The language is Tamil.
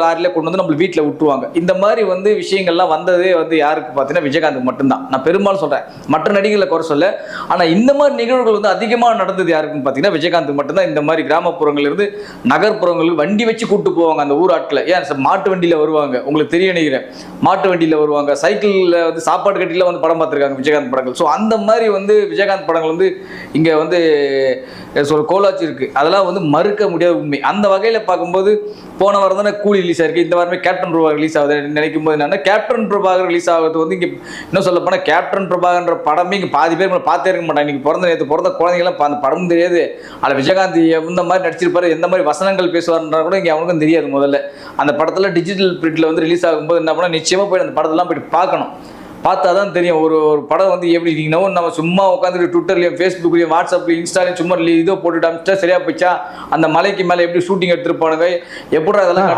லாரியில கொண்டு வந்து நம்ம வீட்டில் விட்டுருவாங்க. இந்த மாதிரி வந்து விஷயங்கள்லாம் வந்ததே வந்து யாருக்கு பார்த்தீங்கன்னா விஜயகாந்த் மட்டும்தான். நான் பெரும்பாலும் சொல்றேன், மற்ற நடிகளை குறை சொல்ல. ஆனா இந்த மாதிரி நிகழ்வுகள் வந்து அதிகமாக நடந்தது யாருக்குன்னு பார்த்தீங்கன்னா விஜயகாந்த் மட்டும்தான். இந்த மாதிரி கிராமப்புறங்கள்ல இருந்து நகர்ப்புறங்களுக்கு வண்டி வச்சு கூட்டு போவாங்க அந்த ஊர் ஆட்களை. ஏன் மாட்டு வண்டியில வருவாங்க, உங்களுக்கு தெரிய நினைக்கிறேன், மாட்டு வண்டியில வருவாங்க, சைக்கிள்ல வந்து சாப்பாடு கட்டில வந்து படம் பார்த்துருக்காங்க விஜயகாந்த் படங்கள். ஸோ அந்த மாதிரி வந்து விஜயகாந்த் படங்கள் வந்து இங்க வந்து கோலாச்சி இருக்கு. அதெல்லாம் வந்து மறுக்க முடியாத உண்மை. அந்த வகையில் பார்க்கும்போது போன வாரம் தானே கூலி ரிலீஸ் ஆயிருக்கு, இந்த வாரமே கேப்டன் பிரபாகர் ரிலீஸ் ஆகுது நினைக்கும் போது என்னன்னா, கேப்டன் பிரபாகர் ரிலீஸ் ஆகுது வந்து இங்கே இன்னும் சொல்ல போனால் கேப்டன் பிரபாகர்ன்ற படமே இங்கே பாதி பேர் பார்த்தே இருக்க மாட்டாங்க. இன்னைக்கு நேற்று பிறந்த குழந்தைங்களாம் அந்த படம் தெரியாது. அதில் விஜயகாந்த் எந்த மாதிரி நடிச்சிருப்பாரு, எந்த மாதிரி வசனங்கள் பேசுவார்ன்றா கூட இங்கே அவனுக்கும் தெரியாது. முதல்ல அந்த படத்தில் டிஜிட்டல் பிரிண்ட்ல வந்து ரிலீஸ் ஆகும்போது என்ன பண்ணால் நிச்சயமாக போய் அந்த படத்தெல்லாம் போயிட்டு பார்க்கணும். பார்த்தா தான் தெரியும் ஒரு படம் வந்து எப்படி இருக்கீங்கன்னா, நம்ம சும்மா உட்காந்துட்டு ட்விட்டர்லையும் ஃபேஸ்புக்லையும் வாட்ஸ்அப்லையும் இன்ஸ்டாலையும் சும்மா இதோ போட்டுட்டு அமிச்சா சரியா போச்சா, அந்த மலைக்கு மேலே எப்படி ஷூட்டிங் எடுத்துருப்பானுங்க, எப்படி அதெல்லாம்